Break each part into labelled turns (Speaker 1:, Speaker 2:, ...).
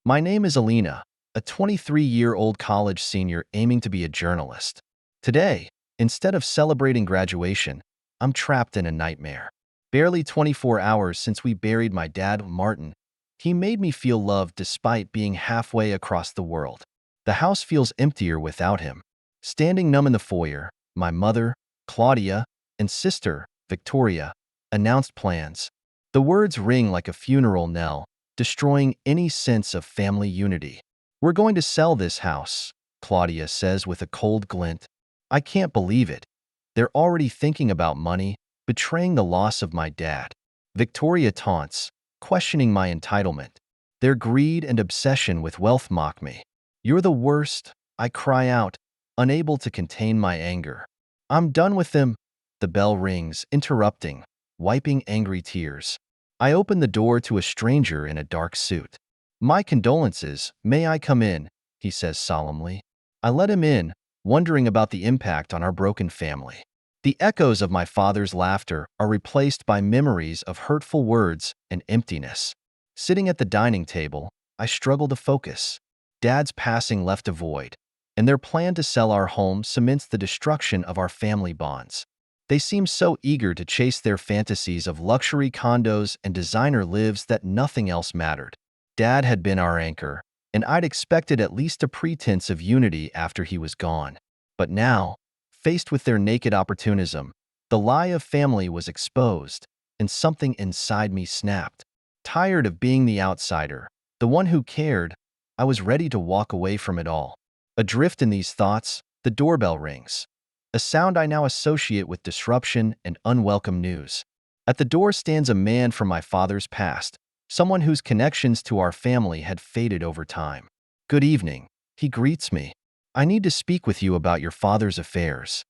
Speaker 1: My name is Alina, a 23-year-old college senior aiming to be a journalist. Today, instead of celebrating graduation, I'm trapped in a nightmare. Barely 24 hours since we buried my dad, Martin, he made me feel loved despite being halfway across the world. The house feels emptier without him. Standing numb in the foyer, my mother, Claudia, and sister, Victoria, announced plans. The words ring like a funeral knell, destroying any sense of family unity. "We're going to sell this house," Claudia says with a cold glint. I can't believe it. They're already thinking about money, betraying the loss of my dad. Victoria taunts, questioning my entitlement. Their greed and obsession with wealth mock me. "You're the worst," I cry out, unable to contain my anger. "I'm done with them." The bell rings, interrupting, wiping angry tears. I open the door to a stranger in a dark suit. "My condolences, may I come in?" he says solemnly. I let him in, wondering about the impact on our broken family. The echoes of my father's laughter are replaced by memories of hurtful words and emptiness. Sitting at the dining table, I struggle to focus. Dad's passing left a void, and their plan to sell our home cements the destruction of our family bonds. They seem so eager to chase their fantasies of luxury condos and designer lives that nothing else mattered. Dad had been our anchor, and I'd expected at least a pretense of unity after he was gone. But now, faced with their naked opportunism, the lie of family was exposed, and something inside me snapped. Tired of being the outsider, the one who cared, I was ready to walk away from it all. Adrift in these thoughts, the doorbell rings, a sound I now associate with disruption and unwelcome news. At the door stands a man from my father's past, someone whose connections to our family had faded over time. "Good evening," he greets me. "I need to speak with you about your father's affairs."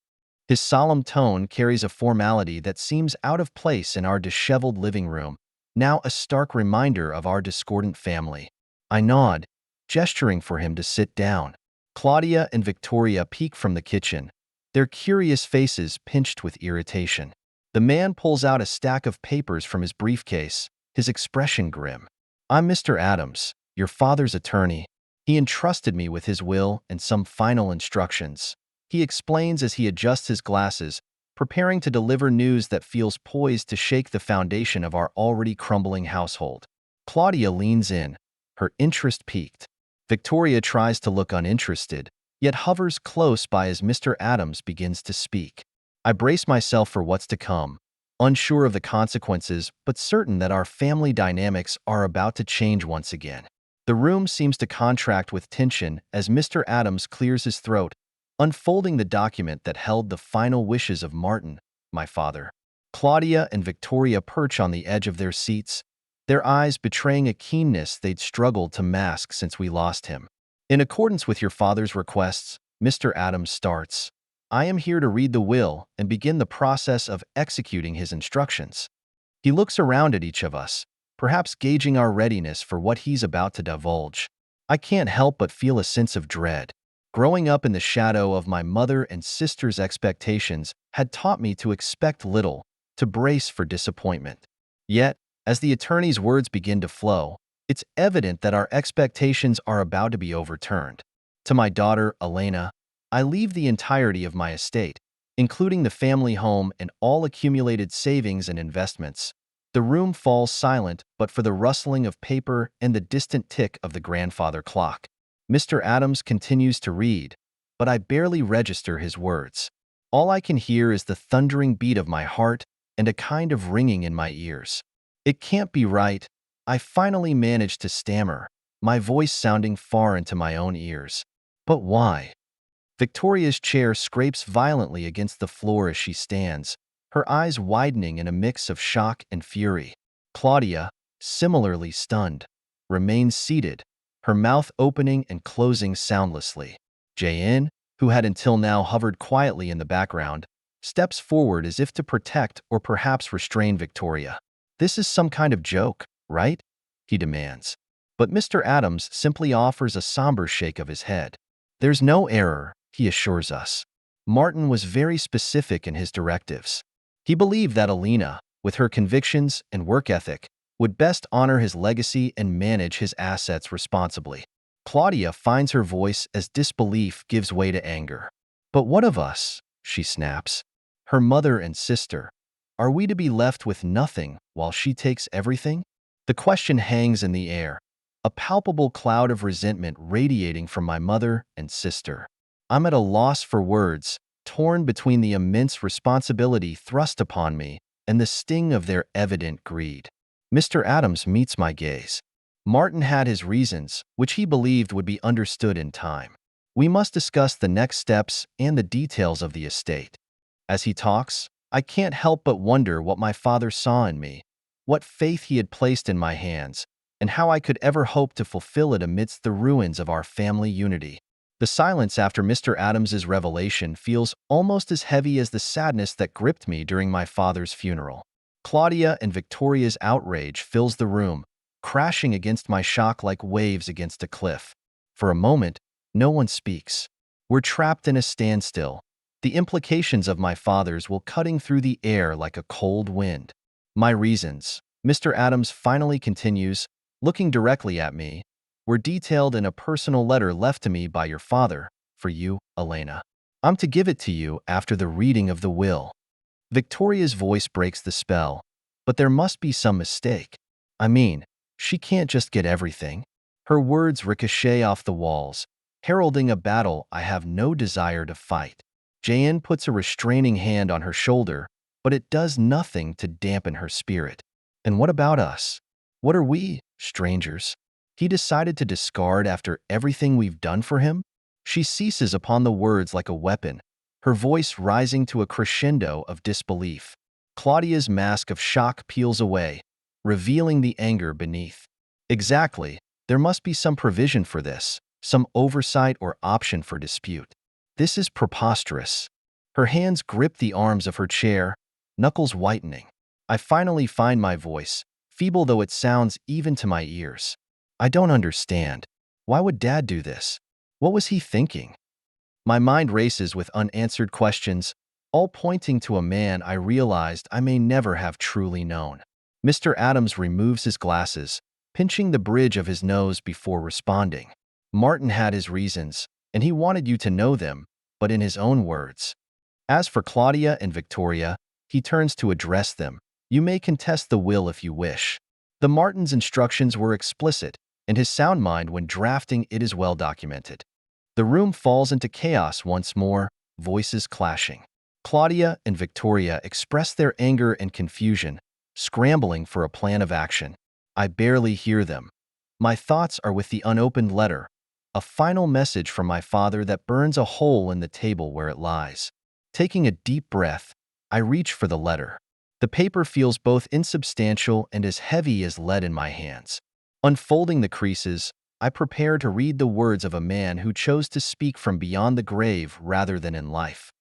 Speaker 1: His solemn tone carries a formality that seems out of place in our disheveled living room, now a stark reminder of our discordant family. I nod, gesturing for him to sit down. Claudia and Victoria peek from the kitchen, their curious faces pinched with irritation. The man pulls out a stack of papers from his briefcase, his expression grim. "I'm Mr. Adams, your father's attorney. He entrusted me with his will and some final instructions," he explains as he adjusts his glasses, preparing to deliver news that feels poised to shake the foundation of our already crumbling household. Claudia leans in, her interest piqued. Victoria tries to look uninterested, yet hovers close by as Mr. Adams begins to speak. I brace myself for what's to come, unsure of the consequences, but certain that our family dynamics are about to change once again. The room seems to contract with tension as Mr. Adams clears his throat, unfolding the document that held the final wishes of Martin, my father. Claudia and Victoria perch on the edge of their seats, their eyes betraying a keenness they'd struggled to mask since we lost him. "In accordance with your father's requests," Mr. Adams starts, "I am here to read the will and begin the process of executing his instructions." He looks around at each of us, perhaps gauging our readiness for what he's about to divulge. I can't help but feel a sense of dread. Growing up in the shadow of my mother and sister's expectations had taught me to expect little, to brace for disappointment. Yet, as the attorney's words begin to flow, it's evident that our expectations are about to be overturned. To my daughter, Elena, I leave the entirety of my estate, including the family home and all accumulated savings and investments. The room falls silent but for the rustling of paper and the distant tick of the grandfather clock. Mr. Adams continues to read, but I barely register his words. All I can hear is the thundering beat of my heart and a kind of ringing in my ears. "It can't be right," I finally manage to stammer, my voice sounding far into my own ears. "But why?" Victoria's chair scrapes violently against the floor as she stands, her eyes widening in a mix of shock and fury. Claudia, similarly stunned, remains seated, her mouth opening and closing soundlessly. JN, who had until now hovered quietly in the background, steps forward as if to protect or perhaps restrain Victoria. "This is some kind of joke, right?" he demands. But Mr. Adams simply offers a somber shake of his head. "There's no error," he assures us. "Martin was very specific in his directives. He believed that Alina, with her convictions and work ethic, would best honor his legacy and manage his assets responsibly. Claudia finds her voice as disbelief gives way to anger. But what of us? She snaps. Her mother and sister. Are we to be left with nothing while she takes everything? The question hangs in the air, a palpable cloud of resentment radiating from my mother and sister. I'm at a loss for words, torn between the immense responsibility thrust upon me and the sting of their evident greed. Mr. Adams meets my gaze. Martin had his reasons, which he believed would be understood in time. We must discuss the next steps and the details of the estate. As he talks, I can't help but wonder what my father saw in me, what faith he had placed in my hands, and how I could ever hope to fulfill it amidst the ruins of our family unity. The silence after Mr. Adams's revelation feels almost as heavy as the sadness that gripped me during my father's funeral. Claudia and Victoria's outrage fills the room, crashing against my shock like waves against a cliff. For a moment, no one speaks. We're trapped in a standstill, the implications of my father's will cutting through the air like a cold wind. My reasons, Mr. Adams finally continues, looking directly at me, were detailed in a personal letter left to me by your father, for you, Elena. I'm to give it to you after the reading of the will. Victoria's voice breaks the spell, but there must be some mistake. I mean, she can't just get everything. Her words ricochet off the walls, heralding a battle I have no desire to fight. Jayan puts a restraining hand on her shoulder, but it does nothing to dampen her spirit. And what about us? What are we, strangers? He decided to discard after everything we've done for him? She seizes upon the words like a weapon, her voice rising to a crescendo of disbelief. Claudia's mask of shock peels away, revealing the anger beneath. Exactly, there must be some provision for this, some oversight or option for dispute. This is preposterous. Her hands grip the arms of her chair, knuckles whitening. I finally find my voice, feeble though it sounds even to my ears. I don't understand. Why would Dad do this? What was he thinking? My mind races with unanswered questions, all pointing to a man I realized I may never have truly known. Mr. Adams removes his glasses, pinching the bridge of his nose before responding. Martin had his reasons, and he wanted you to know them, but in his own words. As for Claudia and Victoria, he turns to address them. You may contest the will if you wish. The Martin's instructions were explicit, and his sound mind when drafting it is well documented. The room falls into chaos once more, voices clashing. Claudia and Victoria express their anger and confusion, scrambling for a plan of action. I barely hear them. My thoughts are with the unopened letter, a final message from my father that burns a hole in the table where it lies. Taking a deep breath, I reach for the letter. The paper feels both insubstantial and as heavy as lead in my hands. Unfolding the creases, I prepare to read the words of a man who chose to speak from beyond the grave rather than in life.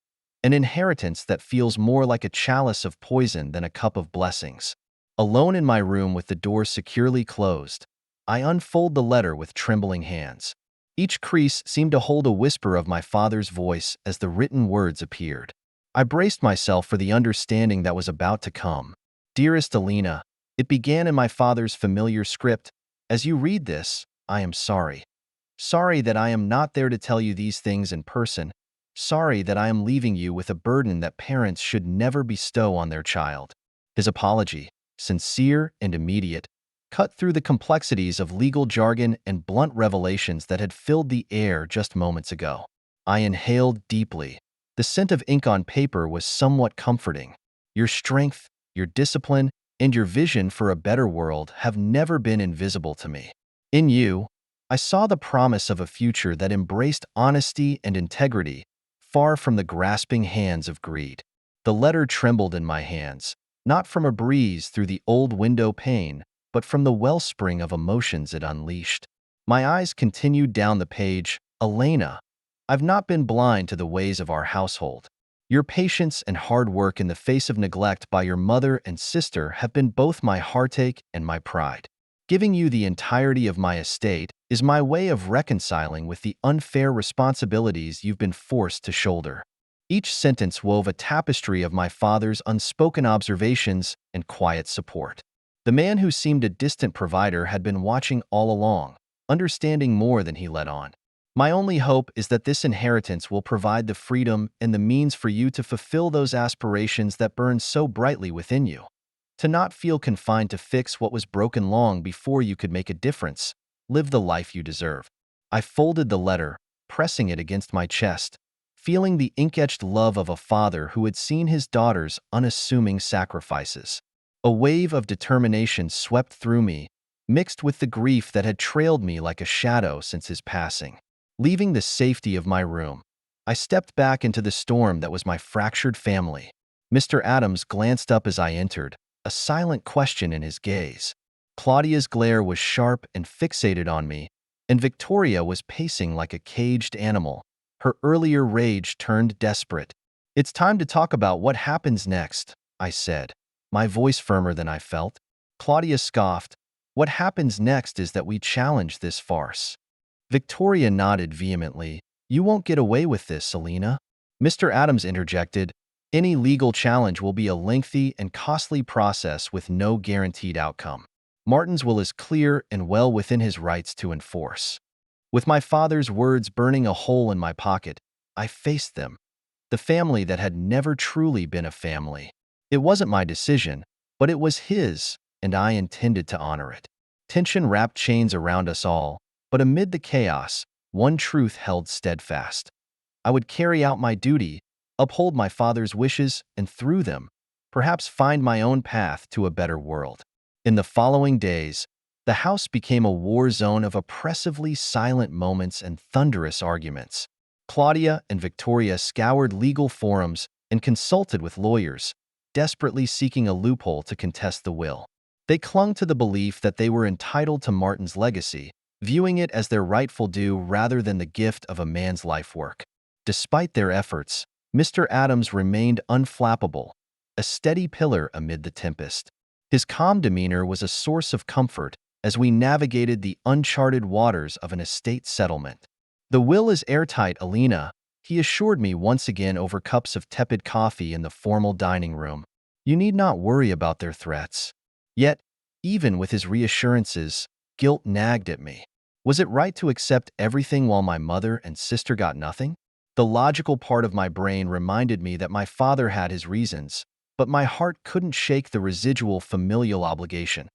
Speaker 1: An inheritance that feels more like a chalice of poison than a cup of blessings. Alone in my room with the door securely closed, I unfold the letter with trembling hands. Each crease seemed to hold a whisper of my father's voice as the written words appeared. I braced myself for the understanding that was about to come. Dearest Elena, it began in my father's familiar script. As you read this, I am sorry. Sorry that I am not there to tell you these things in person. Sorry that I am leaving you with a burden that parents should never bestow on their child. His apology, sincere and immediate, cut through the complexities of legal jargon and blunt revelations that had filled the air just moments ago. I inhaled deeply. The scent of ink on paper was somewhat comforting. Your strength, your discipline, and your vision for a better world have never been invisible to me. In you, I saw the promise of a future that embraced honesty and integrity, far from the grasping hands of greed. The letter trembled in my hands, not from a breeze through the old window pane, but from the wellspring of emotions it unleashed. My eyes continued down the page. Elena, I've not been blind to the ways of our household. Your patience and hard work in the face of neglect by your mother and sister have been both my heartache and my pride. Giving you the entirety of my estate is my way of reconciling with the unfair responsibilities you've been forced to shoulder. Each sentence wove a tapestry of my father's unspoken observations and quiet support. The man who seemed a distant provider had been watching all along, understanding more than he let on. My only hope is that this inheritance will provide the freedom and the means for you to fulfill those aspirations that burn so brightly within you. To not feel confined to fix what was broken long before you could make a difference. Live the life you deserve. I folded the letter, pressing it against my chest, feeling the ink-etched love of a father who had seen his daughter's unassuming sacrifices. A wave of determination swept through me, mixed with the grief that had trailed me like a shadow since his passing. Leaving the safety of my room, I stepped back into the storm that was my fractured family. Mr. Adams glanced up as I entered, a silent question in his gaze. Claudia's glare was sharp and fixated on me, and Victoria was pacing like a caged animal, her earlier rage turned desperate. "It's time to talk about what happens next," I said, my voice firmer than I felt. Claudia scoffed. "What happens next is that we challenge this farce." Victoria nodded vehemently. "You won't get away with this, Selena." Mr. Adams interjected. "Any legal challenge will be a lengthy and costly process with no guaranteed outcome. Martin's will is clear and well within his rights to enforce." With my father's words burning a hole in my pocket, I faced them. The family that had never truly been a family. It wasn't my decision, but it was his, and I intended to honor it. Tension wrapped chains around us all, but amid the chaos, one truth held steadfast. I would carry out my duty, uphold my father's wishes, and through them, perhaps find my own path to a better world. In the following days, the house became a war zone of oppressively silent moments and thunderous arguments. Claudia and Victoria scoured legal forums and consulted with lawyers, desperately seeking a loophole to contest the will. They clung to the belief that they were entitled to Martin's legacy, viewing it as their rightful due rather than the gift of a man's life work. Despite their efforts, Mr. Adams remained unflappable, a steady pillar amid the tempest. His calm demeanor was a source of comfort as we navigated the uncharted waters of an estate settlement. "The will is airtight, Alina," he assured me once again over cups of tepid coffee in the formal dining room. "You need not worry about their threats." Yet, even with his reassurances, guilt nagged at me. Was it right to accept everything while my mother and sister got nothing? The logical part of my brain reminded me that my father had his reasons, but my heart couldn't shake the residual familial obligation,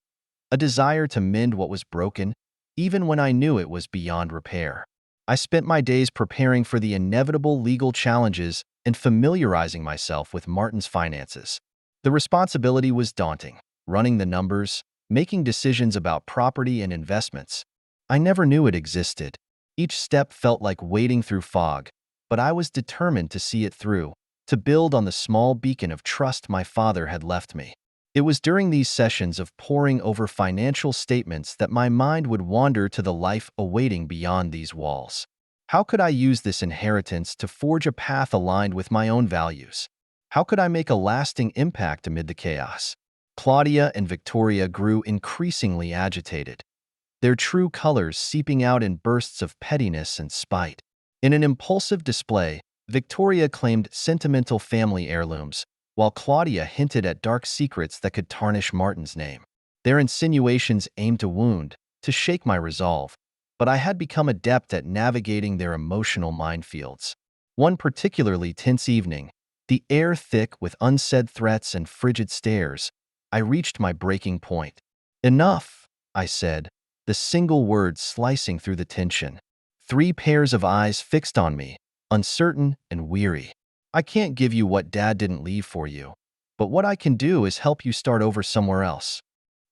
Speaker 1: a desire to mend what was broken, even when I knew it was beyond repair. I spent my days preparing for the inevitable legal challenges and familiarizing myself with Martin's finances. The responsibility was daunting, running the numbers, making decisions about property and investments. I never knew it existed. Each step felt like wading through fog, but I was determined to see it through, to build on the small beacon of trust my father had left me. It was during these sessions of poring over financial statements that my mind would wander to the life awaiting beyond these walls. How could I use this inheritance to forge a path aligned with my own values? How could I make a lasting impact amid the chaos? Claudia and Victoria grew increasingly agitated, their true colors seeping out in bursts of pettiness and spite. In an impulsive display, Victoria claimed sentimental family heirlooms, while Claudia hinted at dark secrets that could tarnish Martin's name. Their insinuations aimed to wound, to shake my resolve, but I had become adept at navigating their emotional minefields. One particularly tense evening, the air thick with unsaid threats and frigid stares, I reached my breaking point. "Enough," I said, the single word slicing through the tension. 3 pairs of eyes fixed on me, uncertain and weary. "I can't give you what Dad didn't leave for you, but what I can do is help you start over somewhere else."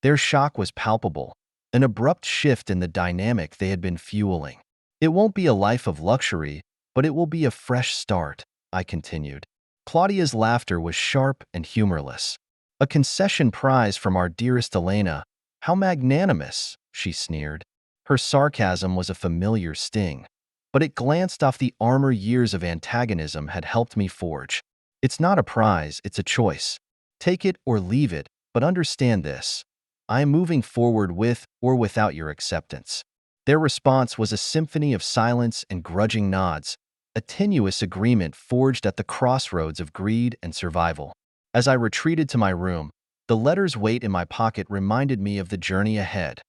Speaker 1: Their shock was palpable, an abrupt shift in the dynamic they had been fueling. "It won't be a life of luxury, but it will be a fresh start," I continued. Claudia's laughter was sharp and humorless. "A concession prize from our dearest Elena. How magnanimous," she sneered. Her sarcasm was a familiar sting, but it glanced off the armor years of antagonism had helped me forge. "It's not a prize, it's a choice. Take it or leave it, but understand this. I am moving forward with or without your acceptance." Their response was a symphony of silence and grudging nods, a tenuous agreement forged at the crossroads of greed and survival. As I retreated to my room, The letter's weight in my pocket reminded me of the journey ahead,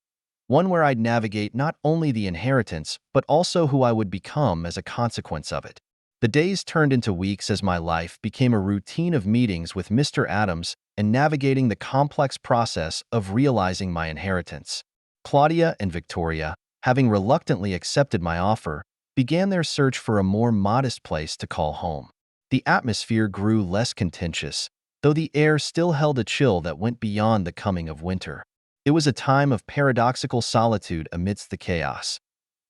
Speaker 1: one where I'd navigate not only the inheritance, but also who I would become as a consequence of it. The days turned into weeks as my life became a routine of meetings with Mr. Adams and navigating the complex process of realizing my inheritance. Claudia and Victoria, having reluctantly accepted my offer, began their search for a more modest place to call home. The atmosphere grew less contentious, though the air still held a chill that went beyond the coming of winter. It was a time of paradoxical solitude amidst the chaos.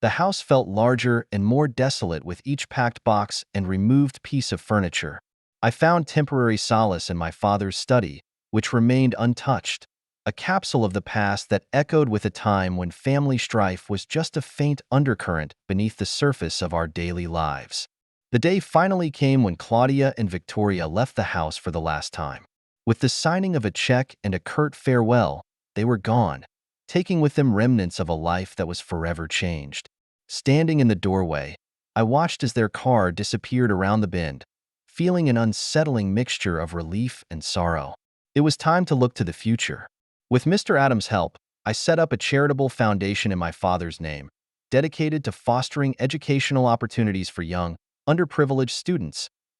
Speaker 1: The house felt larger and more desolate with each packed box and removed piece of furniture. I found temporary solace in my father's study, which remained untouched, a capsule of the past that echoed with a time when family strife was just a faint undercurrent beneath the surface of our daily lives. The day finally came when Claudia and Victoria left the house for the last time. With the signing of a check and a curt farewell, they were gone, taking with them remnants of a life that was forever changed. Standing in the doorway, I watched as their car disappeared around the bend, feeling an unsettling mixture of relief and sorrow. It was time to look to the future. With Mr. Adams' help, I set up a charitable foundation in my father's name, dedicated to fostering educational opportunities for young, underprivileged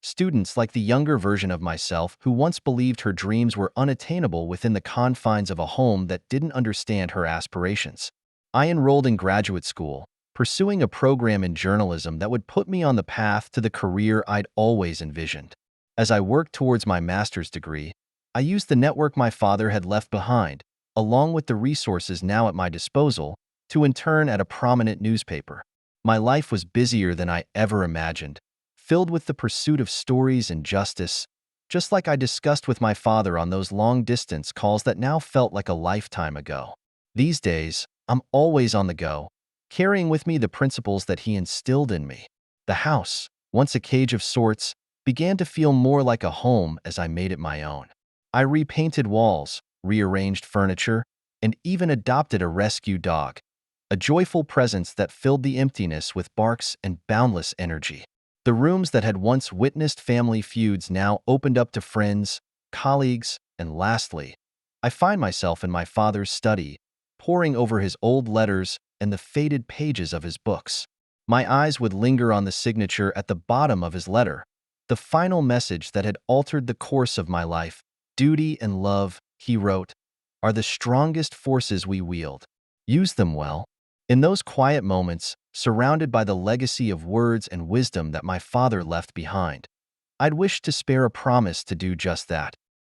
Speaker 1: students like the younger version of myself who once believed her dreams were unattainable within the confines of a home that didn't understand her aspirations. I enrolled in graduate school, pursuing a program in journalism that would put me on the path to the career I'd always envisioned. As I worked towards my master's degree, I used the network my father had left behind, along with the resources now at my disposal, to intern at a prominent newspaper. My life was busier than I ever imagined, filled with the pursuit of stories and justice, just like I discussed with my father on those long-distance calls that now felt like a lifetime ago. These days, I'm always on the go, carrying with me the principles that he instilled in me. The house, once a cage of sorts, began to feel more like a home as I made it my own. I repainted walls, rearranged furniture, and even adopted a rescue dog, a joyful presence that filled the emptiness with barks and boundless energy. The rooms that had once witnessed family feuds now opened up to friends, colleagues, and lastly, I find myself in my father's study, poring over his old letters and the faded pages of his books. My eyes would linger on the signature at the bottom of his letter, the final message that had altered the course of my life. Duty and love, he wrote, are the strongest forces we wield. Use them well. In those quiet moments, surrounded by the legacy of words and wisdom that my father left behind, I'd wish to spare a promise to do just that.